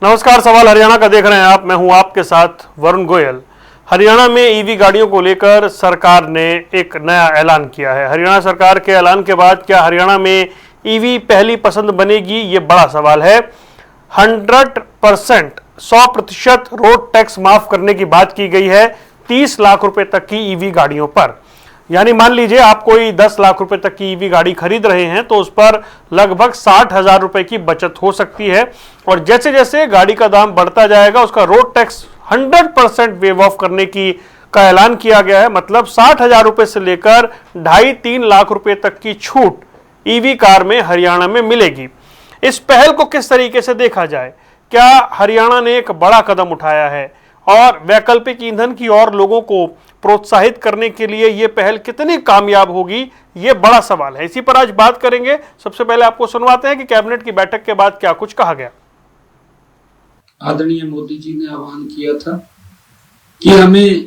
नमस्कार, सवाल हरियाणा का देख रहे हैं आप। मैं हूं आपके साथ वरुण गोयल। हरियाणा में ईवी गाड़ियों को लेकर सरकार ने एक नया ऐलान किया है। हरियाणा सरकार के ऐलान के बाद क्या हरियाणा में ईवी पहली पसंद बनेगी, ये बड़ा सवाल है। 100% रोड टैक्स माफ करने की बात की गई है 30 लाख रुपए तक की ईवी गाड़ियों पर। यानी मान लीजिए आप कोई 10 लाख रुपए तक की ईवी गाड़ी खरीद रहे हैं तो उस पर लगभग 60,000 रुपए की बचत हो सकती है। और जैसे जैसे गाड़ी का दाम बढ़ता जाएगा उसका रोड टैक्स 100% वेव ऑफ करने का ऐलान किया गया है। मतलब 60,000 रुपए से लेकर 2.5-3 लाख रुपए तक की छूट ईवी कार में हरियाणा में मिलेगी। इस पहल को किस तरीके से देखा जाए? क्या हरियाणा ने एक बड़ा कदम उठाया है और वैकल्पिक ईंधन की ओर लोगों को प्रोत्साहित करने के लिए यह पहल कितनी कामयाब होगी, यह बड़ा सवाल है। इसी पर आज बात करेंगे। सबसे पहले आपको सुनवाते हैं कि कैबिनेट की बैठक के बाद क्या कुछ कहा गया। आदरणीय मोदी जी ने आह्वान किया था कि हमें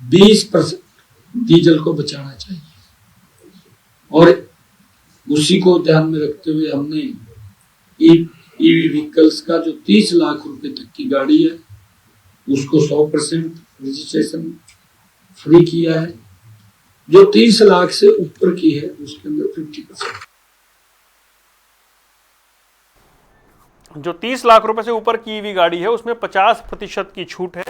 20% डीजल को बचाना चाहिए और उसी को ध्यान में रखते हुए हमने ईवी व्हीकल्स का जो 30 लाख रुपए तक की गाड़ी है उसको 100% रजिस्ट्रेशन फ्री किया है। जो 30 लाख से ऊपर की है उसके अंदर 50%। जो 30 लाख रुपए से ऊपर की ईवी गाड़ी है उसमें 50% की छूट है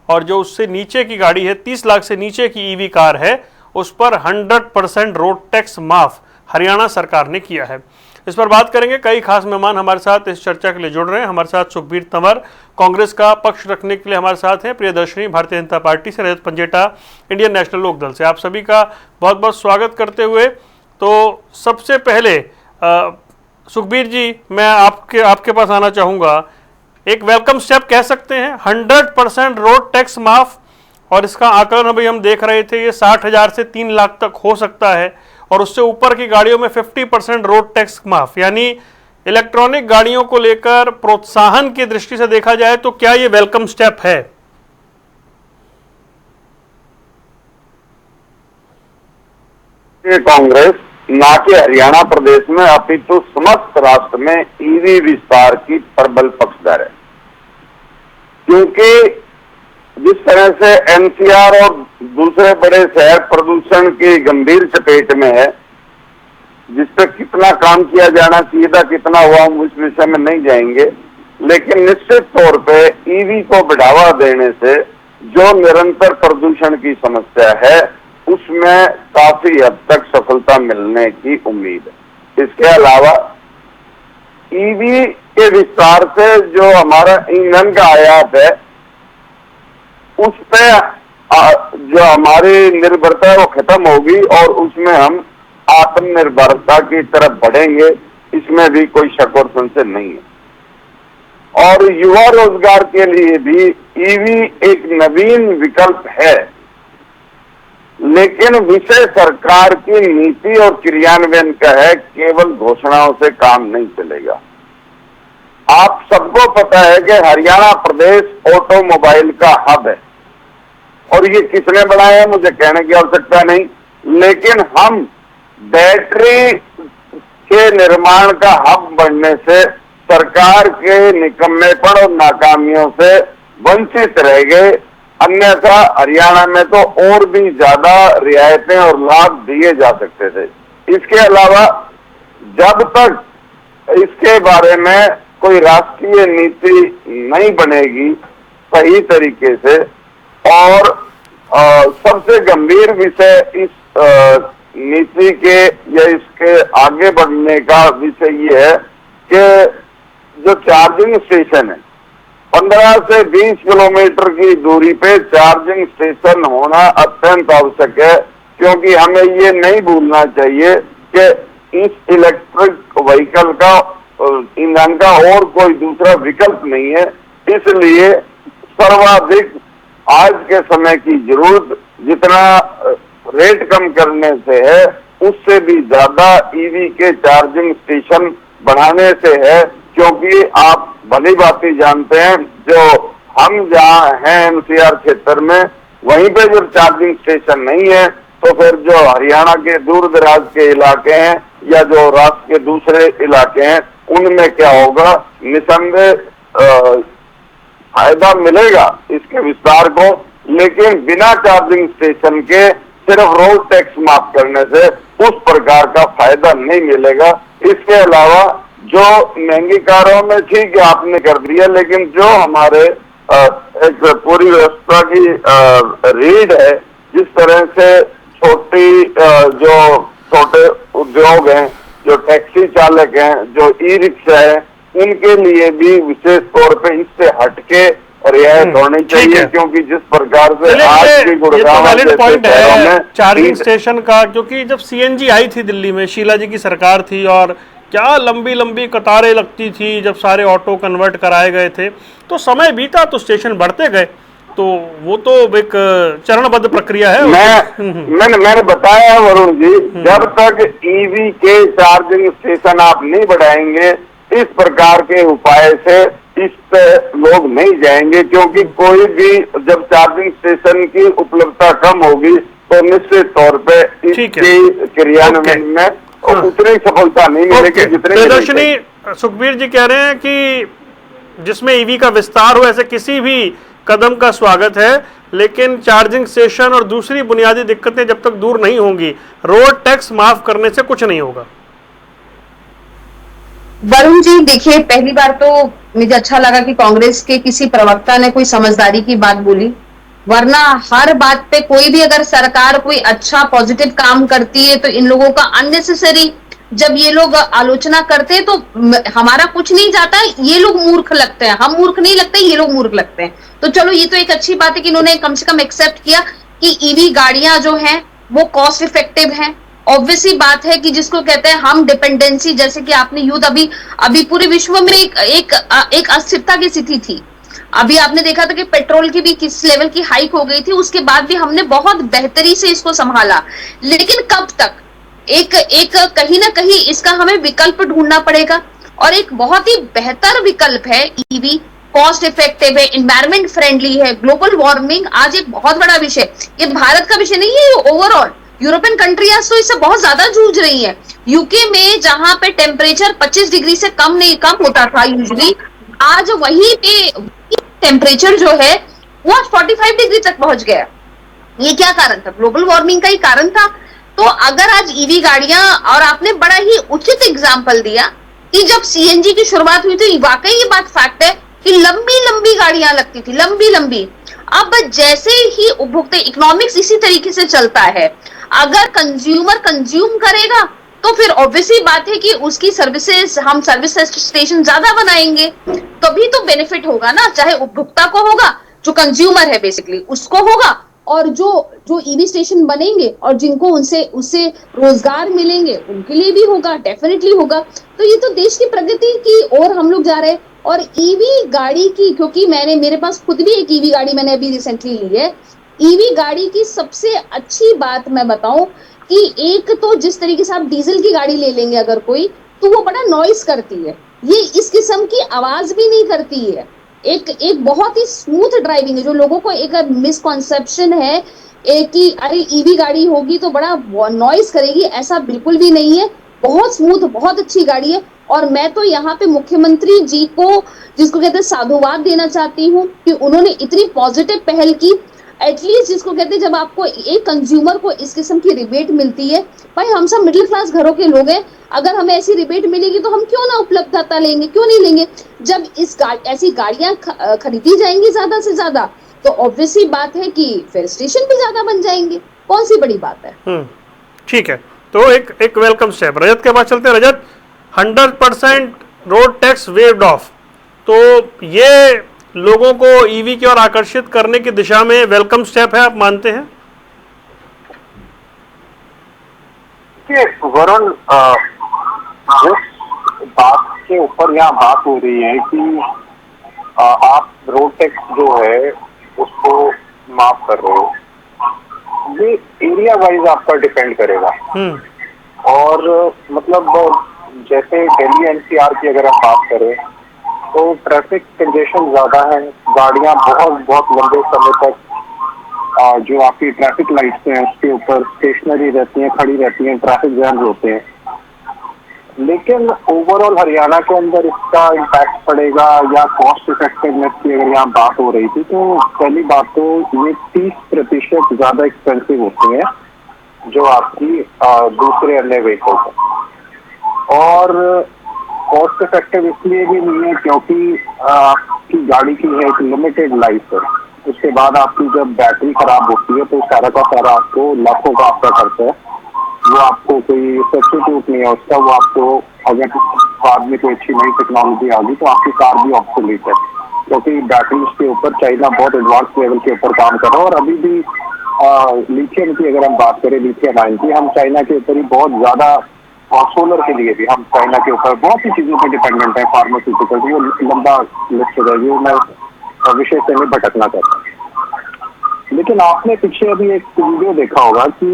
और जो उससे नीचे की गाड़ी है, 30 लाख से नीचे की ईवी कार है, उस पर 100% रोड टैक्स माफ हरियाणा सरकार ने किया है। इस पर बात करेंगे। कई खास मेहमान हमारे साथ इस चर्चा के लिए जुड़ रहे हैं। हमारे साथ सुखबीर तंवर कांग्रेस का पक्ष रखने के लिए हमारे साथ हैं, प्रियदर्शनी भारतीय जनता पार्टी से, रजत पंजेटा इंडियन नेशनल लोकदल से। आप सभी का बहुत बहुत स्वागत करते हुए तो सबसे पहले सुखबीर जी, मैं आपके पास आना चाहूँगा। एक वेलकम स्टेप कह सकते हैं 100% रोड टैक्स माफ, और इसका आकलन अभी हम देख रहे थे ये 60,000 से 3 लाख तक हो सकता है और उससे ऊपर की गाड़ियों में 50% रोड टैक्स माफ। यानी इलेक्ट्रॉनिक गाड़ियों को लेकर प्रोत्साहन की दृष्टि से देखा जाए तो क्या ये वेलकम स्टेप है? कांग्रेस ना कि हरियाणा प्रदेश में अपितु समस्त राष्ट्र में ईवी विस्तार की प्रबल पक्षधर है, क्योंकि जिस तरह से एनसीआर और दूसरे बड़े शहर प्रदूषण की गंभीर चपेट में है, जिस पर कितना काम किया जाना चाहिए था, कितना हुआ, हम उस विषय में नहीं जाएंगे। लेकिन निश्चित तौर पे ईवी को बढ़ावा देने से जो निरंतर प्रदूषण की समस्या है उसमें काफी हद तक सफलता मिलने की उम्मीद है। इसके अलावा ईवी के विस्तार से जो हमारा ईंधन का आयात है उस पे जो हमारी निर्भरता है वो खत्म होगी और उसमें हम आत्मनिर्भरता की तरफ बढ़ेंगे, इसमें भी कोई शक और संशय नहीं है। और युवा रोजगार के लिए भी ईवी एक नवीन विकल्प है, लेकिन विषय सरकार की नीति और क्रियान्वयन का है, केवल घोषणाओं से काम नहीं चलेगा। आप सबको पता है कि हरियाणा प्रदेश ऑटोमोबाइल का हब है और ये किसने बनाया है मुझे कहने की आवश्यकता नहीं, लेकिन हम बैटरी के निर्माण का हब बनने से सरकार के निकम्मेपन और नाकामियों से वंचित रह गए। अन्यथा हरियाणा में तो और भी ज्यादा रियायतें और लाभ दिए जा सकते थे। इसके अलावा जब तक इसके बारे में कोई राष्ट्रीय नीति नहीं बनेगी सही तरीके से, और सबसे गंभीर विषय इस नीति के या इसके आगे बढ़ने का विषय ये है कि जो चार्जिंग स्टेशन है 15 से 20 किलोमीटर की दूरी पे चार्जिंग स्टेशन होना अत्यंत आवश्यक है, क्योंकि हमें ये नहीं भूलना चाहिए कि इस इलेक्ट्रिक व्हीकल का ईंधन का और कोई दूसरा विकल्प नहीं है। इसलिए सर्वाधिक आज के समय की जरूरत जितना रेट कम करने से है उससे भी ज्यादा ईवी के चार्जिंग स्टेशन बढ़ाने से है, क्योंकि आप भली भांति जानते हैं जो हम जहाँ हैं एनसीआर क्षेत्र में वहीं पे जब चार्जिंग स्टेशन नहीं है तो फिर जो हरियाणा के दूर दराज के इलाके हैं या जो राष्ट्र के दूसरे इलाके हैं उनमें क्या होगा, निसंदेह फायदा मिलेगा इसके विस्तार को, लेकिन बिना चार्जिंग स्टेशन के सिर्फ रोड टैक्स माफ करने से उस प्रकार का फायदा नहीं मिलेगा। इसके अलावा जो महंगी कारों में ठीक है आपने कर दिया, लेकिन जो हमारे एक पूरी व्यवस्था की रीढ़ है, जिस तरह से जो छोटे उद्योग हैं, जो टैक्सी चालक हैं, जो ई रिक्शा है, उनके लिए भी विशेष तौर पे इससे हटके और रियायत होनी चाहिए, क्योंकि जिस प्रकार से आज की गुड़गांव पॉइंट है चार्जिंग स्टेशन का, क्योंकि जब सीएनजी आई थी दिल्ली में, शीला जी की सरकार थी, और क्या लंबी लंबी कतारें लगती थी जब सारे ऑटो कन्वर्ट कराए गए थे, तो समय बीता तो स्टेशन बढ़ते गए, तो वो तो एक चरणबद्ध प्रक्रिया है। मैंने बताया वरुण जी, जब तक ईवी के चार्जिंग स्टेशन आप नहीं बढ़ाएंगे, इस प्रकार के उपाय से इस पे लोग नहीं जाएंगे, क्योंकि कोई भी जब चार्जिंग स्टेशन की उपलब्धता कम होगी तो निश्चित तौर पे इसकी क्रियान्वयन में उतनी सफलता नहीं मिलेगी जितनी। प्रदर्शनी सुखबीर जी कह रहे हैं कि जिसमें ईवी का विस्तार हो, ऐसे किसी भी कदम का स्वागत है, लेकिन चार्जिंग स्टेशन और दूसरी बुनियादी दिक्कतें जब तक दूर नहीं होंगी, रोड टैक्स माफ करने से कुछ नहीं होगा। वरुण जी देखिए, पहली बार तो मुझे अच्छा लगा कि कांग्रेस के किसी प्रवक्ता ने कोई समझदारी की बात बोली, वरना हर बात पे कोई भी अगर सरकार कोई अच्छा पॉजिटिव काम करती है तो इन लोगों का अननेसेसरी जब ये लोग आलोचना करते हैं तो हमारा कुछ नहीं जाता, ये लोग मूर्ख लगते हैं, हम मूर्ख नहीं लगते, ये लोग मूर्ख लगते हैं। तो चलो ये तो एक अच्छी बात है कि इन्होंने कम से कम एक्सेप्ट किया कि ईवी गाड़ियां जो हैं वो कॉस्ट इफेक्टिव हैं। ऑब्वियसली बात है कि जिसको कहते हैं हम डिपेंडेंसी, जैसे कि आपने युद्ध अभी पूरे विश्व में एक अस्थिरता की स्थिति थी। अभी आपने देखा था कि पेट्रोल की भी किस लेवल की हाइक हो गई थी, उसके बाद भी हमने बहुत बेहतरी से इसको संभाला, लेकिन कब तक एक कहीं ना कहीं इसका हमें विकल्प ढूंढना पड़ेगा, और एक बहुत ही बेहतर विकल्प है ईवी, कॉस्ट इफेक्टिव है, एनवायरमेंट फ्रेंडली है। ग्लोबल वार्मिंग आज एक बहुत बड़ा विषय, ये भारत का विषय नहीं है, ये ओवरऑल यूरोपियन कंट्रीज तो इससे बहुत ज्यादा जूझ रही है। यूके में जहां पे टेम्परेचर 25 डिग्री से कम होता था यूजुअली, आज वहीं पे टेम्परेचर जो है वो आज 45 डिग्री तक पहुंच गया। ये क्या कारण था? ग्लोबल वार्मिंग का ही कारण था। तो अगर आज ईवी गाड़ियां, और आपने बड़ा ही उचित एग्जाम्पल दिया कि जब सीएनजी की शुरुआत हुई तो वाकई ये बात फैक्ट है कि लंबी लंबी गाड़ियां लगती थी, लंबी लंबी। अब जैसे ही उपभोक्ता, इकोनॉमिक्स इसी तरीके से चलता है, अगर कंज्यूमर कंज्यूम करेगा तो फिर ऑब्वियसली बात है कि उसकी सर्विसेज, हम सर्विस स्टेशन ज्यादा बनाएंगे, तभी तो बेनिफिट होगा ना, चाहे उपभोक्ता को होगा, जो कंज्यूमर है बेसिकली उसको होगा, और जो ईवी स्टेशन बनेंगे और जिनको उससे रोजगार मिलेंगे उनके लिए भी होगा, डेफिनेटली होगा। तो ये तो देश की प्रगति की ओर हम लोग जा रहे हैं। और ईवी गाड़ी की, क्योंकि मेरे पास खुद भी एक ईवी गाड़ी मैंने अभी रिसेंटली ली है, ईवी गाड़ी की सबसे अच्छी बात मैं बताऊं कि एक तो जिस तरीके से आप डीजल की गाड़ी ले लेंगे अगर कोई, तो वो बड़ा नॉइस करती है, ये इस किस्म की आवाज भी नहीं करती है। एक बहुत ही स्मूथ ड्राइविंग है। जो लोगों को एक मिसकॉन्सेप्शन है कि अरे ईवी गाड़ी होगी तो बड़ा नॉइस करेगी, ऐसा बिल्कुल भी नहीं है। बहुत स्मूथ, बहुत अच्छी गाड़ी है। और मैं तो यहाँ पे मुख्यमंत्री जी को, जिसको कहते हैं, साधुवाद देना चाहती हूँ कि उन्होंने इतनी पॉजिटिव पहल की। एटलीस्ट जिसको कहते हैं, जब आपको एक कंज्यूमर को इस किस्म की रिबेट मिलती है, भाई हम सब मिडिल क्लास घरों के लोग हैं, अगर हमें ऐसी रिबेट मिलेगी तो हम क्यों ना उपलब्धता लेंगे, क्यों नहीं लेंगे। जब ऐसी गाड़ियां खरीदी जाएंगी ज्यादा से ज्यादा, तो ऑब्वियसली बात है कि फिर स्टेशन भी ज्यादा बन जाएंगे, कौन सी बड़ी बात है। ठीक है, तो एक वेलकम स्टेप। रजत के पास चलते हैं। रजत, 100% रोड टैक्स वेव्ड ऑफ, तो ये लोगों को ईवी की ओर आकर्षित करने की दिशा में वेलकम स्टेप है, आप मानते हैं? वरुण, जिस बात के ऊपर यहाँ बात हो रही है कि आप रोड टैक्स जो है उसको माफ कर रहे हो, ये एरिया वाइज आपका डिपेंड करेगा। और मतलब जैसे दिल्ली एनसीआर की अगर हम बात करें तो ट्रैफिक कंजेशन ज्यादा है, गाड़ियां बहुत लंबे समय तक जो आपकी ट्रैफिक लाइट्स हैं उसके ऊपर स्टेशनरी रहती हैं, खड़ी रहती हैं, ट्रैफिक जैम होते हैं। लेकिन ओवरऑल हरियाणा के अंदर इसका इम्पैक्ट पड़ेगा या कॉस्ट इफेक्टिवनेस की अगर यहाँ बात हो रही थी, तो पहली बात तो ये 30% ज्यादा एक्सपेंसिव होती है जो आपकी दूसरे अन्य व्हीकल है। और कॉस्ट इफेक्टिव इसलिए भी नहीं है क्योंकि आपकी गाड़ी की है एक लिमिटेड लाइफ है, उसके बाद आपकी जब बैटरी खराब होती है तो सारा का सारा आपको लाखों का आपका खर्चा है, वो आपको कोई सब्स्टिट्यूट नहीं है उसका, वो आपको अगर बाद में कोई अच्छी नई टेक्नोलॉजी आ गई तो आपकी कार भी ऑब्सोलीट है, क्योंकि बैटरीज के ऊपर चाइना बहुत एडवांस लेवल के ऊपर काम कर रहा है। और अभी भी लिथियम की अगर हम बात करें, लिथियम आयन की, हम चाइना के ऊपर ही बहुत ज्यादा, और सोलर के लिए भी हम चाइना के ऊपर बहुत सी चीजों पर डिपेंडेंट है, फार्मास्यूटिकल, वो लंबा लिस्ट हो जाएगी, वो मैं विषय से नहीं भटकना चाहता। लेकिन आपने पीछे अभी एक वीडियो देखा होगा कि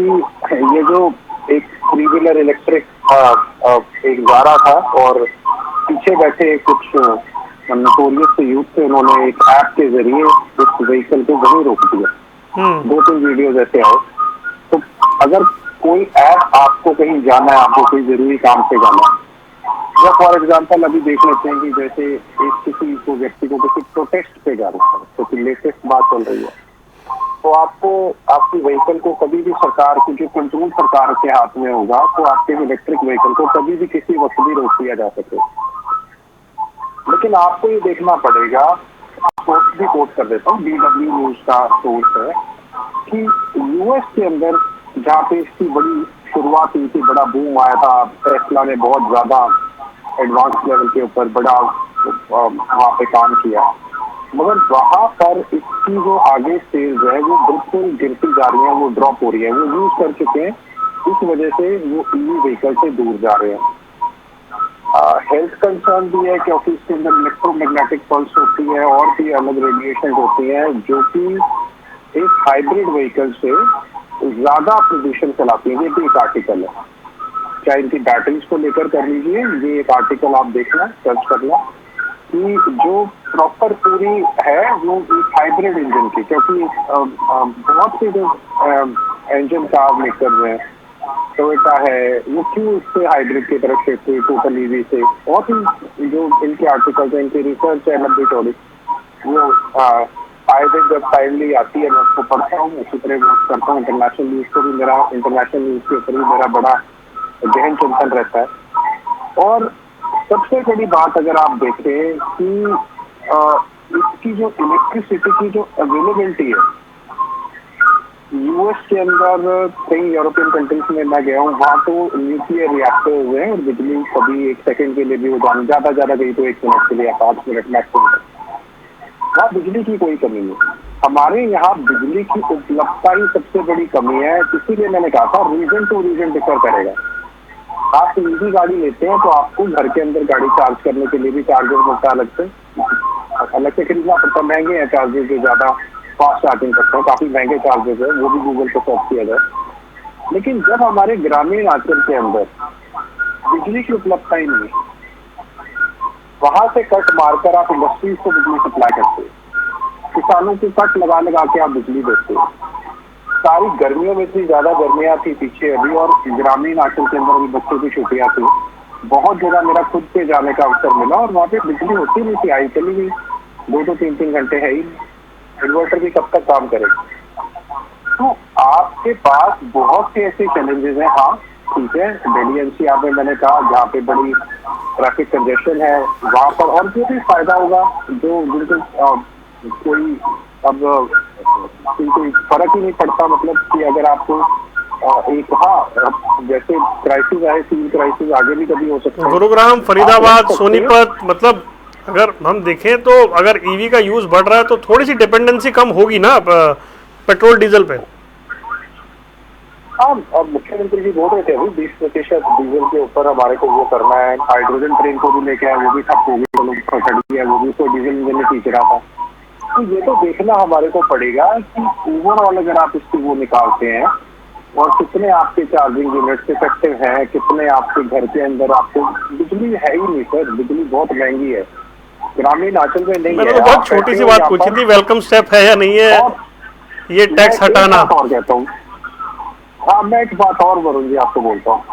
ये जो एक 3 व्हीलर इलेक्ट्रिक एक जारा था और पीछे बैठे कुछ नोटोरियस यूथ थे, उन्होंने एक ऐप के जरिए उस व्हीकल को वहीं रोक दिया। 2-3 वीडियोज ऐसे आए। तो अगर कोई ऐप आपको कहीं जाना है, आपको कोई जरूरी काम से जाना है, या फॉर एग्जाम्पल अभी देख लेते हैं कि जैसे एक किसी को व्यक्ति को किसी प्रोटेस्ट पे जाना है, तो लेटेस्ट बात चल रही है, तो आपको आपकी व्हीकल को कभी भी सरकार की जो कंट्रोल सरकार के हाथ में होगा, तो आपके इलेक्ट्रिक व्हीकल को कभी भी किसी वक्त भी रोक दिया जा सके। लेकिन आपको ये देखना पड़ेगा, सोर्स भी कोट कर देता हूँ, DW न्यूज का सोर्स है, कि यूएस के अंदर जहाँ पे इसकी बड़ी शुरुआत हुई थी, बड़ा बूम आया था, टेस्ला ने बहुत ज्यादा एडवांस लेवल के ऊपर बड़ा वहाँ पे काम किया, मगर वहाँ पर इसकी जो आगे स्टेज है वो बिल्कुल गिरती जा रही है, वो ड्रॉप हो रही है, वो यूज कर चुके हैं, इस वजह से वो ईवी व्हीकल से दूर जा रहे हैं। हेल्थ कंसर्न भी है क्योंकि इसके अंदर इलेक्ट्रोमैग्नेटिक पल्स होती है और भी अलग रेडिएशन होती है, जो कि एक हाइब्रिड व्हीकल से ज्यादा प्रदूषण फैलाती है। ये भी एक आर्टिकल है, चाहे इनकी बैटरीज को लेकर कर लीजिए, ये एक आर्टिकल आप देखना, सर्च करना, कि जो प्रॉपर पूरी है वो एक हाइब्रिड इंजन की, क्योंकि बहुत से जो इंजन कार मेकर हैं, टोयोटा है, वो क्यों इससे हाइब्रिड की तरफ शिफ्ट हुई टोटल ईवी से। बहुत ही जो इनके आर्टिकल्स है, इनकी रिसर्च है लंबी चौड़ी, वो आए दिन जब टाइमली आती है मैं उसको पढ़ता हूँ, उसी तरह वर्क करता हूँ। इंटरनेशनल न्यूज को भी मेरा, इंटरनेशनल न्यूज के ऊपर भी मेरा बड़ा गहन चिंतन रहता है। और सबसे बड़ी बात अगर आप देखें कि इसकी जो इलेक्ट्रिसिटी की जो अवेलेबिलिटी है, यूएस के अंदर कई यूरोपियन कंट्रीज में मैं गया हूँ, वहाँ तो न्यूक्लियर रिएक्टर हुए हैं और बिजली कभी 1 सेकंड के लिए भी वो ज्यादा गई तो 1 मिनट के लिए या 5 मिनट मैक्सिमम, वहाँ बिजली की कोई कमी नहीं। हमारे यहाँ बिजली की उपलब्धता ही सबसे बड़ी कमी है, इसीलिए मैंने कहा था रीजन टू रीजन डिफर करेगा। आप ईवी गाड़ी लेते हैं तो आपको घर के अंदर गाड़ी चार्ज करने के लिए भी चार्जर मिलता है, अलग से खरीदना पड़ता, महंगे हैं चार्जर, जो ज्यादा फास्ट चार्जिंग करते हैं, काफी महंगे चार्जर है, वो भी गूगल पे सर्च किया जाए। लेकिन जब हमारे ग्रामीण अंचल के अंदर बिजली की उपलब्धता ही नहीं है, वहां से कट मारकर आप इंडस्ट्रीज को बिजली सप्लाई करते हो, किसानों को कट लगा के आप बिजली देते हो। सारी गर्मियों में इतनी ज्यादा गर्मियां थी पीछे अभी, और ग्रामीण अंचल के अंदर अभी बच्चों की छुट्टियां थी, बहुत जगह मेरा खुद पे जाने का अवसर मिला और वहाँ पे बिजली होती नहीं थी, आई चली गई, 2-3 घंटे है ही, इन्वर्टर भी कब तक काम करेगा। तो आपके पास बहुत से ऐसे चैलेंजेस हैं। हाँ ठीक है, दिल्ली एनसीआर में मैंने कहा जहाँ पे बड़ी ट्रैफिक कंजेशन है, वहाँ पर और जो भी फायदा होगा, जो बिल्कुल कोई अब कोई फर्क ही नहीं पड़ता, मतलब कि अगर आपको एक, हाँ जैसे क्राइसिस आए, सिविल क्राइसिस आगे भी कभी हो सकता है, गुरुग्राम, फरीदाबाद, सोनीपत, मतलब अगर हम देखें तो अगर ईवी का यूज बढ़ रहा है तो थोड़ी सी डिपेंडेंसी कम होगी ना पेट्रोल डीजल पे। हाँ, अब मुख्यमंत्री जी बोल रहे थे अभी 20% डीजल के ऊपर हमारे को वो करना है, हाइड्रोजन ट्रेन को भी लेके आए, वो भी ठप हो गई, तो लोग खड़ी है, वो भी तो डीजल इंजन में खींच रहा था। तो ये तो देखना हमारे को पड़ेगा कि ओवरऑल अगर आप इसकी वो निकालते हैं और कितने आपके चार्जिंग यूनिट्स इफेक्टिव हैं, कितने आपके घर के अंदर आपको बिजली है ही नहीं सर, बिजली बहुत महंगी है, ग्रामीण अंचल में नहीं है। मैंने तो बहुत छोटी सी बात पूछी थी, वेलकम स्टेप है या नहीं है ये टैक्स हटाना। और कहता हूँ, हाँ मैं एक बात और वरुण जी आपको बोलता हूँ,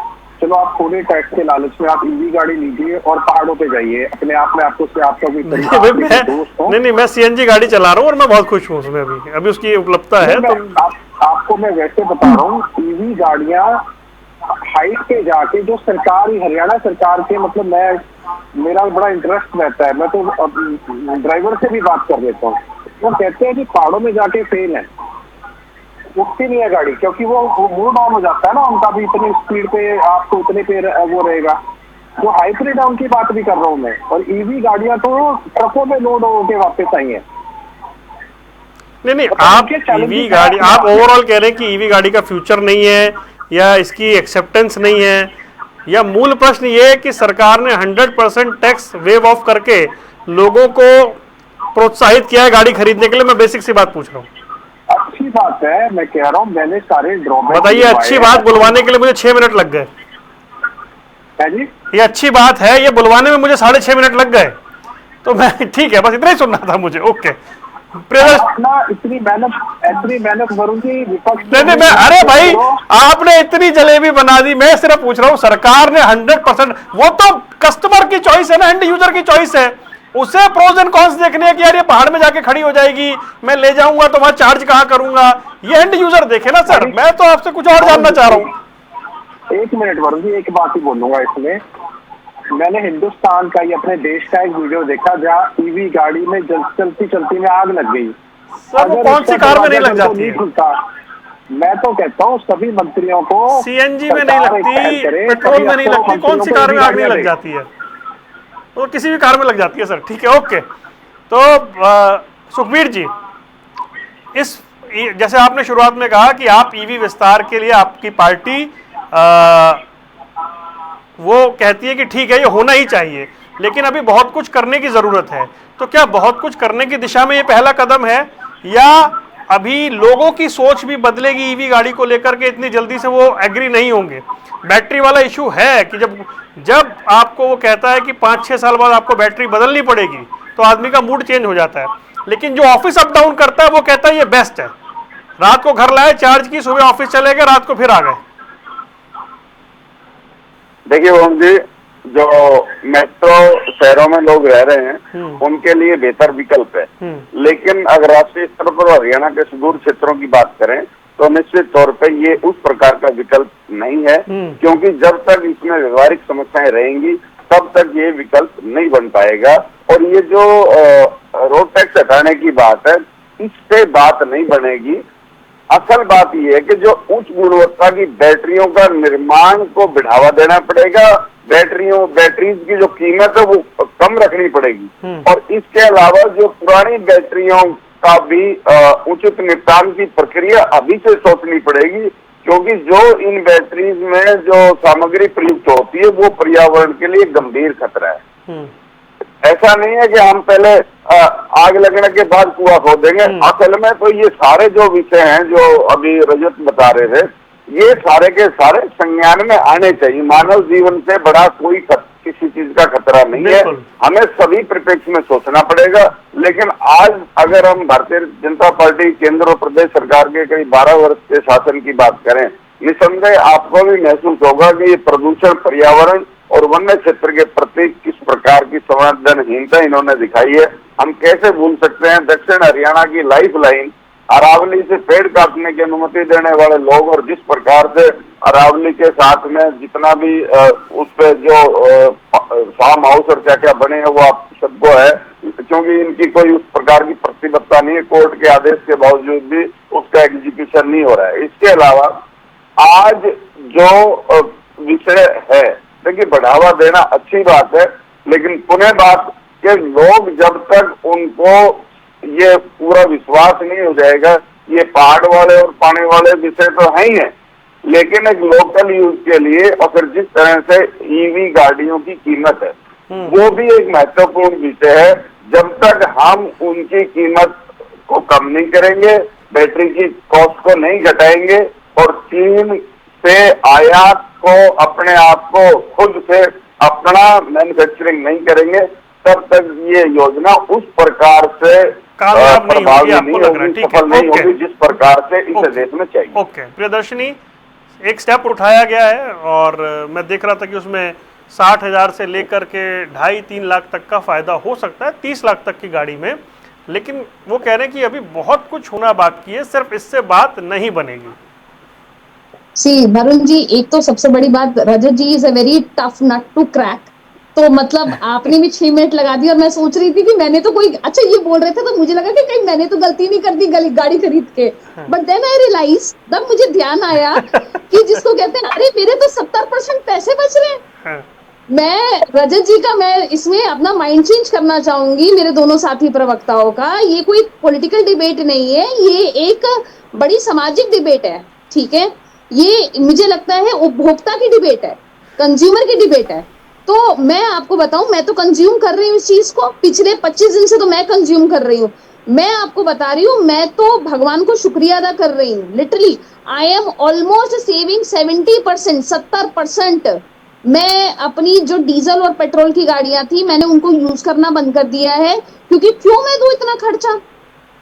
चलो आप थोड़े टैक्स के लालच में आप ईवी गाड़ी लीजिए और पहाड़ों पे जाइए, अपने आप में आपको से आपका कोई दोस्त हो। नहीं, मैं सीएनजी गाड़ी चला रहा हूँ और मैं बहुत खुश हूँ उसमें, अभी उसकी उपलब्धता है। तो आपको मैं वैसे बता रहा हूँ, ईवी गाड़ियां हाइट पे जाके जो सरकार, हरियाणा सरकार के, मतलब मेरा बड़ा इंटरेस्ट रहता है, मैं तो ड्राइवर से भी बात कर लेता हूँ, वो कहते हैं कि पहाड़ों में जाके फेल है, उठती नहीं है गाड़ी, क्योंकि वो मूड डाउन हो जाता है ना उनका भी, इतनी स्पीड पे आपको उतने पे वो रहेगा। जो हाइब्रिड डाउन की बात भी कर रहा हूँ मैं, और ईवी गाड़ियां तो ट्रकों में लोड होके वापस आई है। नहीं, आप ईवी गाड़ी, आप ओवरऑल कह रहे हैं कि ईवी गाड़ी का फ्यूचर नहीं है या इसकी एक्सेप्टेंस नहीं है, या मूल प्रश्न ये है कि सरकार ने 100% टैक्स वेव ऑफ करके लोगों को प्रोत्साहित किया है गाड़ी खरीदने के लिए? मैं बेसिक सी बात पूछ रहा हूँ। अच्छी बात है, मैं कह रहा हूँ मैंने सारे ड्रॉबैक बताइए। अच्छी बात बुलवाने के लिए मुझे 6 मिनट लग गए। जी, ये अच्छी बात है, ये बुलवाने में मुझे 6.5 मिनट लग गए, तो मैं ठीक है, बस इतना ही सुनना था मुझे। ओके, इतनी मेहनत करूंगी विपक्ष। नहीं, मैं, अरे भाई आपने इतनी जलेबी बना दी, मैं सिर्फ पूछ रहा हूँ, सरकार ने 100%, वो तो कस्टमर की चॉइस है ना, एंड यूजर की चॉइस है, उसे प्रोज एंड कॉन्स देखने हैं कि यार ये पहाड़ में जाके खड़ी हो जाएगी, मैं ले जाऊंगा तो वहां चार्ज कहां करूंगा, ये एंड यूजर देखे ना सर। मैं तो आपसे कुछ और जानना चाह रहा हूँ। 1 मिनट वरुण जी, एक बात ही बोलूंगा इसमें। मैंने हिंदुस्तान का, ये अपने देश का एक वीडियो देखा जहाँ ईवी गाड़ी में चलती में आग लग गई। सर वो कौन सी कार में नहीं लग जाती है? मैं तो कहता हूँ सभी मंत्रियों को, सीएनजी में नहीं लगती, पेट्रोल में नहीं लगती, कौन सी कार में आग नहीं लग जाती है? तो किसी भी कार में लग जाती है सर। ठीक है, ओके। तो सुखबीर जी, जैसे आपने शुरुआत में कहा कि आप ईवी विस्तार के लिए, आपकी पार्टी वो कहती है कि ठीक है ये होना ही चाहिए, लेकिन अभी बहुत कुछ करने की जरूरत है। तो क्या बहुत कुछ करने की दिशा में ये पहला कदम है, या अभी लोगों की सोच भी बदलेगी ईवी गाड़ी को लेकर के, इतनी जल्दी से वो एग्री नहीं होंगे? बैटरी वाला इशू है कि जब आपको वो कहता है कि 5-6 साल बाद आपको बैटरी बदलनी पड़ेगी, तो आदमी का मूड चेंज हो जाता है। लेकिन जो ऑफिस अप डाउन करता है वो कहता है ये बेस्ट है, रात को घर लाए, चार्ज की, सुबह ऑफिस चले गए, रात को फिर आ गए। देखिए ओम जी, जो मेट्रो शहरों में लोग रह रहे हैं उनके लिए बेहतर विकल्प है, लेकिन अगर राष्ट्रीय स्तर पर हरियाणा के सुदूर क्षेत्रों की बात करें तो निश्चित तौर पे ये उस प्रकार का विकल्प नहीं है, क्योंकि जब तक इसमें व्यवहारिक समस्याएं रहेंगी तब तक ये विकल्प नहीं बन पाएगा। और ये जो रोड टैक्स हटाने की बात है, इससे बात नहीं बनेगी। असल बात यह है कि जो उच्च गुणवत्ता की बैटरियों का निर्माण को बढ़ावा देना पड़ेगा, बैटरीज की जो कीमत है वो कम रखनी पड़ेगी, और इसके अलावा जो पुरानी बैटरियों का भी उचित निपटान की प्रक्रिया अभी से सोचनी पड़ेगी, क्योंकि जो इन बैटरीज में जो सामग्री प्रयुक्त होती है वो पर्यावरण के लिए गंभीर खतरा है। ऐसा नहीं है कि हम पहले आग लगने के बाद कुआं खोदेंगे। असल में तो ये सारे जो विषय हैं जो अभी रजत बता रहे थे, ये सारे के सारे संज्ञान में आने चाहिए। मानव जीवन से बड़ा कोई किसी चीज का खतरा नहीं है, हमें सभी परिप्रेक्ष्य में सोचना पड़ेगा। लेकिन आज अगर हम भारतीय जनता पार्टी केंद्र और प्रदेश सरकार के करीब 12 वर्ष के शासन की बात करें, निसंदेह आपको भी महसूस होगा कि ये प्रदूषण, पर्यावरण और वन्य क्षेत्र के प्रति किस प्रकार की संवेदनहीनता इन्होंने दिखाई है। हम कैसे भूल सकते हैं दक्षिण हरियाणा की लाइफ लाइन अरावली से पेड़ काटने की अनुमति देने वाले लोग, और जिस प्रकार से अरावली के साथ में जितना भी उस पे जो फार्म हाउस और क्या क्या बने हैं वो आप सबको है, क्योंकि इनकी कोई उस प्रकार की प्रतिबद्धता नहीं है, कोर्ट के आदेश के बावजूद भी उसका एग्जीक्यूशन नहीं हो रहा है। इसके अलावा आज जो विषय है, देखिए बढ़ावा देना अच्छी बात है, लेकिन पुनः बात कि लोग जब तक उनको ये पूरा विश्वास नहीं हो जाएगा, ये पहाड़ वाले और पानी वाले विषय तो है ही है, लेकिन एक लोकल यूज के लिए और फिर जिस तरह से ईवी गाड़ियों की कीमत है वो भी एक महत्वपूर्ण विषय है। जब तक हम उनकी कीमत को कम नहीं करेंगे, बैटरी की कॉस्ट को नहीं घटाएंगे और चीन से आयात को अपने आप को खुद से अपना मैन्युफैक्चरिंग नहीं करेंगे, तब तक ये योजना उस प्रकार से प्रभावी नहीं होगी, सफल नहीं होगी जिस प्रकार से इसे देश में चाहिए। ओके, प्रियदर्शनी, एक स्टेप उठाया गया है और मैं देख रहा था कि उसमें 60,000 से लेकर के 2.5-3 लाख तक का फायदा हो सकता है 30 लाख तक की गाड़ी में, लेकिन वो कह रहे हैं कि अभी बहुत कुछ होना बाकी है, सिर्फ इससे बात नहीं बनेगी। सी वरुण जी, एक तो सबसे बड़ी बात, Rajat ji is a very tough nut to crack. तो मतलब आपने भी 6 मिनट लगा दी और मैं सोच रही थी कि मैंने तो कोई अच्छा ये बोल रहे थे तो मुझे लगा कि कहीं मैंने तो गलती नहीं कर दी गाड़ी खरीद के, बट देन आई रियलाइज, तब मुझे ध्यान आया कि जिसको कहते हैं अरे मेरे तो 70% पैसे बच रहे हैं। मैं रजत जी का, मैं इसमें अपना माइंड चेंज करना चाहूंगी मेरे दोनों साथी प्रवक्ताओं का। ये कोई पॉलिटिकल डिबेट नहीं है, ये एक बड़ी सामाजिक डिबेट है, ठीक है। ये मुझे लगता है उपभोक्ता की डिबेट है, कंज्यूमर की डिबेट है। तो मैं आपको बताऊं, मैं तो कंज्यूम कर रही हूँ इस चीज को, पिछले 25 दिन से तो मैं कंज्यूम कर रही हूँ। मैं आपको बता रही हूँ, मैं तो भगवान को शुक्रिया अदा कर रही हूँ। Literally I am almost saving 70%, 70%। मैं अपनी जो डीजल और पेट्रोल की गाड़ियां थी, मैंने उनको यूज करना बंद कर दिया है, क्योंकि क्यों मैं दूं इतना खर्चा,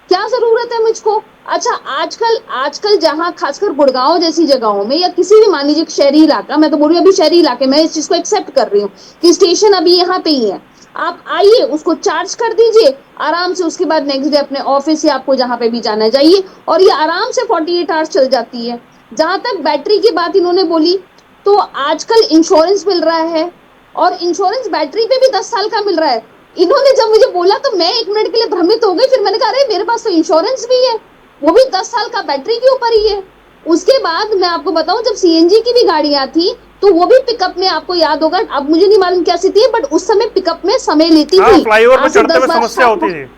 क्या जरूरत है मुझको। अच्छा, आजकल जहां खासकर गुड़गांव जैसी जगहों में या किसी भी मान लीजिए शहरी इलाका, मैं तो बोल रही हूँ अभी शहरी इलाके में इस चीज को एक्सेप्ट कर रही हूँ कि स्टेशन अभी यहाँ पे ही है, आप आइए उसको चार्ज कर दीजिए आराम से, उसके बाद नेक्स्ट डे अपने ऑफिस या आपको जहां पे भी जाना जाइए, और ये आराम से 48 आवर्स चल जाती है। जहां तक बैटरी की बात इन्होंने बोली, तो आजकल इंश्योरेंस मिल रहा है और इंश्योरेंस बैटरी पे भी 10 साल का मिल रहा है। इन्होंने जब मुझे बोला तो मैं 1 मिनट के लिए भ्रमित हो गई, फिर मैंने कहा अरे मेरे पास तो इंश्योरेंस भी है, वो भी 10 साल का बैटरी के ऊपर ही है। उसके बाद मैं आपको बताऊं, जब सीएनजी की भी गाड़ियां थी तो वो भी पिकअप में, आपको याद होगा, अब मुझे नहीं मालूम क्या स्थिति है, बट उस समय पिकअप में समय लेती थी, फ्लाईओवर पे चढ़ते हुए समस्या होती थी।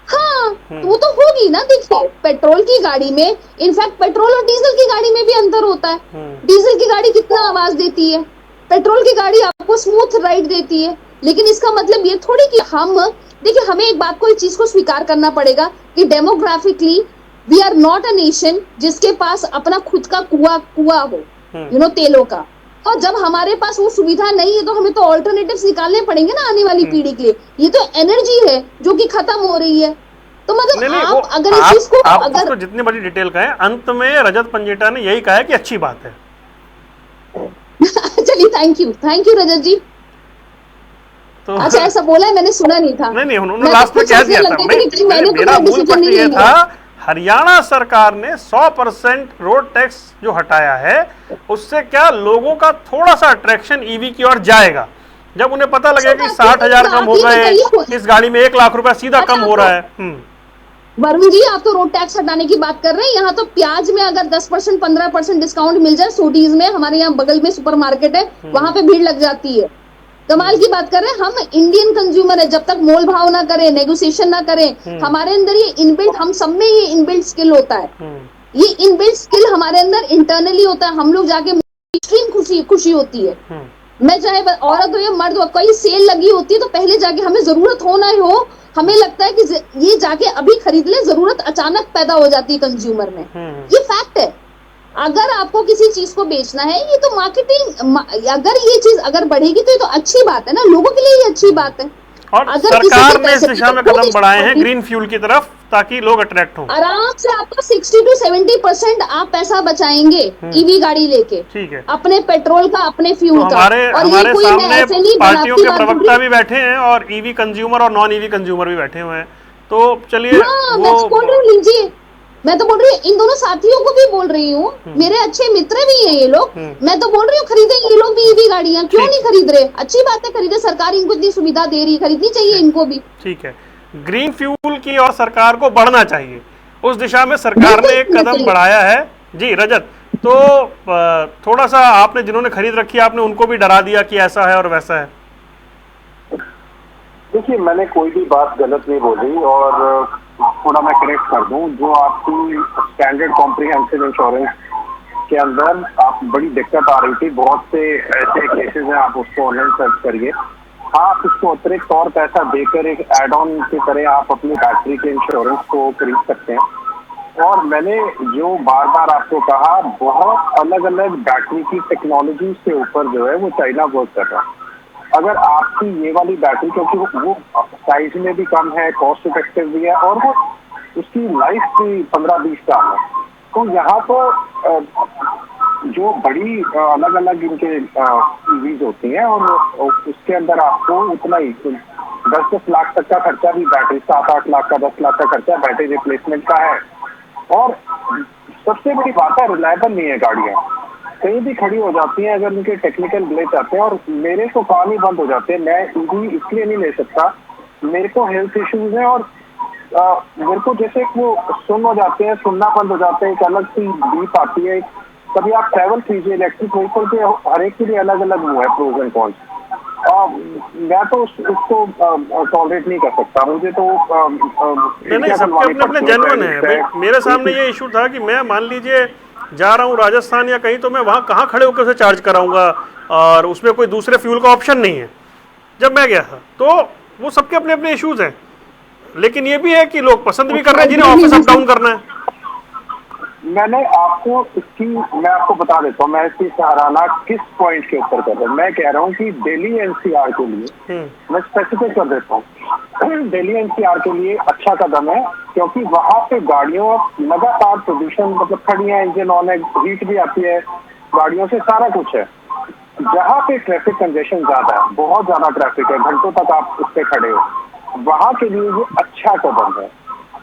हाँ, वो तो होगी ना। देखिए पेट्रोल की गाड़ी में, इनफैक्ट पेट्रोल और डीजल की गाड़ी में भी अंतर होता है। डीजल की गाड़ी कितना आवाज देती है, पेट्रोल की गाड़ी आपको स्मूथ राइड देती है। लेकिन इसका मतलब ये थोड़ी कि हम, देखिए हमें एक बात को, इस चीज को स्वीकार करना पड़ेगा कि demographically we are not a nation जिसके पास अपना खुद का कुआ हो, तेलों का। और जब हमारे पास वो सुविधा नहीं है तो हमें तो ऑल्टरनेटिव्स निकालने पड़ेंगे ना आने वाली पीढ़ी के लिए। ये तो एनर्जी है जो कि खत्म हो रही है। तो मतलब आप अगर इस चीज को, अगर तो जितनी बड़ी डिटेल का है, अंत में रजत पंजेटा ने यही कहा है कि अच्छी बात है। चलिए, थैंक यू रजत जी। तो अच्छा, ऐसा बोला है, मैंने सुना नहीं था। नहीं, उन्होंने लास्ट में कह दिया था। मेरा मूल प्रश्न ये था, हरियाणा सरकार ने 100% रोड टैक्स जो हटाया है, उससे क्या लोगों का थोड़ा सा अट्रैक्शन ईवी की ओर जाएगा? जब उन्हें पता लगेगा कि 60,000 कम हो गए, इस गाड़ी में 1 लाख रुपया सीधा कम हो रहा है। वरुण जी, आप तो रोड टैक्स हटाने की बात कर रहे हैं। यहाँ तो प्याज में अगर 10% 15% डिस्काउंट मिल जाए, सोडीज में, हमारे यहाँ बगल में सुपरमार्केट है, वहां पे भीड़ लग जाती है। कमाल की बात कर रहे हैं। हम इंडियन कंज्यूमर है, जब तक मोल भाव ना करें, नेगोशिएशन ना करें, हमारे अंदर ये इनबिल्ट, हम सब में ये इनबिल्ट स्किल होता है। ये इनबिल्ट स्किल हमारे अंदर इंटरनली होता है। हम लोग जाके एक्सट्रीम खुशी होती है। मैं चाहे औरत हो या मर्द हो, कोई सेल लगी होती है तो पहले जाके, हमें जरूरत हो ना हो, हमें लगता है कि ये जाके अभी खरीद ले, जरूरत अचानक पैदा हो जाती है कंज्यूमर में। ये फैक्ट है। अगर आपको किसी चीज को बेचना है, ये तो मार्केटिंग, अगर ये चीज अगर बढ़ेगी तो ये तो अच्छी बात है ना, लोगों के लिए ये अच्छी बात है। और अगर सरकार ने इस दिशा में कदम बढ़ाए हैं ग्रीन फ्यूल की तरफ, ताकि लोग अट्रैक्ट हों। आराम से आपको 60 to 70% आप पैसा बचाएंगे ईवी गाड़ी लेके, ठीक है, अपने पेट्रोल का, अपने फ्यूल का। हमारे सामने पार्टियों के प्रवक्ता भी बैठे हैं और ईवी कंज्यूमर और नॉन ईवी कंज्यूमर भी बैठे हुए हैं। तो चलिए, लीजिए, मैं तो बोल रही हूँ, इन दोनों साथियों को भी बोल रही हूँ, मेरे अच्छे मित्र भी हैं ये लोग, मैं तो बोल रही हूँ खरीदे ये लोग भी ईवी गाड़ियां, क्यों नहीं खरीद रहे? अच्छी बात है, खरीदे, सरकार इनको इतनी सुविधा दे रही, खरीदनी चाहिए इनको भी। ठीक है, ग्रीन फ्यूल की और सरकार को बढ़ना चाहिए, उस दिशा में सरकार ने एक कदम बढ़ाया है। जी रजत, तो थोड़ा सा आपने, जिन्होंने खरीद रखी है, आपने उनको भी डरा दिया कि ऐसा है और वैसा है। देखिए, मैंने कोई भी बात गलत नहीं बोली, और थोड़ा मैं करेक्ट कर दूं, जो आपकी स्टैंडर्ड कॉम्प्रिहेंसिव इंश्योरेंस के अंदर आप बड़ी दिक्कत आ रही थी, बहुत से ऐसे केसेस हैं, आप उसको ऑनलाइन सर्च करिए, आप उसको अतिरिक्त और पैसा देकर एक एड ऑन की तरह आप अपनी बैटरी के इंश्योरेंस को खरीद सकते हैं। और मैंने जो बार बार आपको कहा, बहुत अलग अलग बैटरी की टेक्नोलॉजी के ऊपर जो है वो चाइना वर्क कर रहा है। अगर आपकी ये वाली बैटरी, क्योंकि वो साइज में भी कम है, कॉस्ट इफेक्टिव भी है, और वो उसकी लाइफ भी 15-20 साल है, तो यहाँ तो जो बड़ी अलग अलग इनके ईवीज होती हैं और उसके अंदर आपको उतना ही 10-10 लाख तक का खर्चा भी, बैटरी 7-8 लाख का, 10 लाख का खर्चा बैटरी रिप्लेसमेंट का है। और सबसे बड़ी बात है, रिलायबल नहीं है गाड़ियाँ, कहीं भी खड़ी हो जाती हैं अगर उनके टेक्निकल ग्लिच आते हैं, और मेरे तो काम ही बंद हो जाते हैं। मैं ईवी इसलिए नहीं ले सकता, मेरे को हेल्थ इश्यूज हैं, और मेरे को जैसे वो सुन हो जाते हैं, सुनना बंद हो जाते हैं, एक अलग सी बीप आती है। कभी आप ट्रैवल कीजिए इलेक्ट्रिक व्हीकल के, हर एक के लिए अलग अलग वो है प्रोज एंड कॉन्स। मैं तो उसको टॉलरेट नहीं कर सकता, मुझे तो नहीं, सबके अपने अपने जेन्युइन है भाई। मेरे सामने ये इशू था कि मैं मान लीजिए जा रहा हूँ राजस्थान या कहीं, तो मैं वहाँ कहाँ खड़े होकर उसे चार्ज कराऊंगा, और उसमें कोई दूसरे फ्यूल का ऑप्शन नहीं है जब मैं गया था। तो वो सबके अपने अपने इश्यूज हैं, लेकिन ये भी है कि लोग पसंद भी कर रहे हैं जिन्हें ऑफिस अप डाउन करना है। मैं आपको बता देता हूँ, मैं इसकी सराहना किस पॉइंट के ऊपर कर रहा हूँ। मैं कह रहा हूँ कि दिल्ली एनसीआर के लिए, मैं स्पेसिफिक कर देता हूँ, दिल्ली एनसीआर के लिए अच्छा कदम है, क्योंकि वहां पे गाड़ियों लगातार प्रदूषण, मतलब खड़ियां, इंजन ऑन है, हीट भी आती है गाड़ियों से, सारा कुछ है। जहाँ पे ट्रैफिक कंजेशन ज्यादा है, बहुत ज्यादा ट्रैफिक है, घंटों तक आप उस पर खड़े हो, वहां के लिए ये अच्छा कदम है।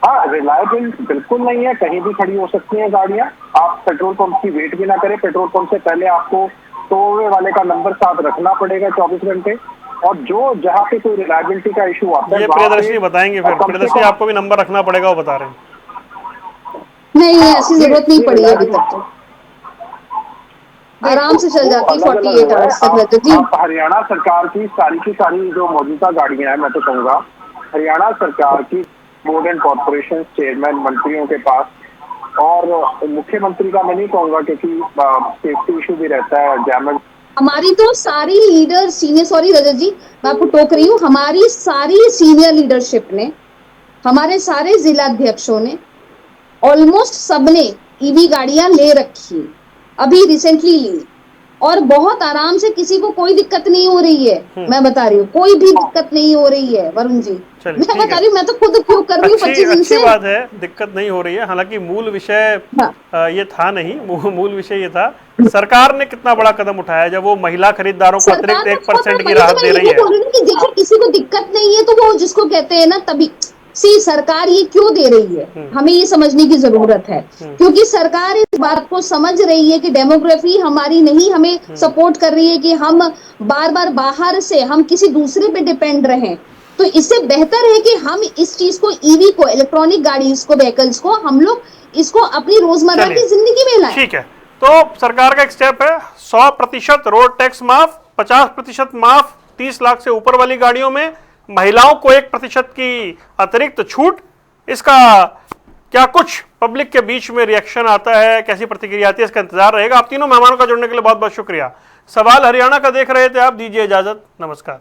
हाँ, रिलायबल बिल्कुल नहीं है, कहीं भी खड़ी हो सकती हैं गाड़ियां। आप पेट्रोल पंप की वेट भी ना करें, पेट्रोल पंप से पहले आपको टोवे वाले का नंबर साथ रखना पड़ेगा 24 घंटे। और जो जहाँ पे कोई रिलायबिलिटी का इशू आता है, ये प्रियदर्शनी बताएंगे, फिर प्रियदर्शनी आपको भी नंबर रखना पड़ेगा, वो बता रहे हैं। नहीं, ऐसी जरूरत नहीं पड़ी है अभी तक, तो आराम से चल जाती है 48 आवर्स तक। जी, हरियाणा सरकार की सारी जो मौजूदा गाड़ियां हैं, मैं तो कहूँगा हरियाणा सरकार की बोर्ड एंड कॉर्पोरेशन चेयरमैन मंत्रियों के पास, और मुख्यमंत्री का मैं नहीं कहूँगा क्योंकि सेफ्टी इशू भी रहता है, डैमेज। हमारी तो सारी लीडर सीनियर, सॉरी रजत जी मैं आपको टोक रही हूँ, हमारी सारी सीनियर लीडरशिप ने, हमारे सारे जिलाध्यक्षों ने, ऑलमोस्ट सबने ईवी गाड़ियां ले रखी, अभी रिसेंटली ली, और बहुत आराम से, किसी को कोई दिक्कत नहीं हो रही है। मैं बता रही हूँ, कोई भी दिक्कत नहीं हो रही है वरुण जी, मैं बता रही हूँ, मैं तो खुद उपयोग कर रही हूँ 25 दिन से। अच्छी बात है, दिक्कत नहीं हो रही है। हालांकि मूल विषय ये था नहीं, मूल विषय ये था सरकार ने कितना बड़ा कदम उठाया जब वो महिला खरीदारों को अतिरिक्त 1% की राहत दे रही है। देखिए, किसी को दिक्कत नहीं है तो वो जिसको कहते हैं ना, तभी सरकार ये क्यों दे रही है, हमें ये समझने की जरूरत है, क्योंकि सरकार इस बात को समझ रही है कि डेमोग्राफी हमारी नहीं हमें सपोर्ट कर रही है कि हम बार बार बाहर से हम किसी दूसरे पे डिपेंड रहें। तो इससे बेहतर है कि हम इस चीज को, ईवी को, इलेक्ट्रॉनिक गाड़ी को, व्हीकल्स को, हम लोग इसको अपनी रोजमर्रा की जिंदगी में लाएं। ठीक है, तो सरकार का एक स्टेप है 100% रोड टैक्स माफ, 50% माफ 30 लाख से ऊपर वाली गाड़ियों में, महिलाओं को 1% की अतिरिक्त छूट। इसका क्या कुछ पब्लिक के बीच में रिएक्शन आता है, कैसी प्रतिक्रिया आती है, इसका इंतजार रहेगा। आप तीनों मेहमानों का जुड़ने के लिए बहुत बहुत शुक्रिया। सवाल हरियाणा का देख रहे थे आप, दीजिए इजाजत, नमस्कार।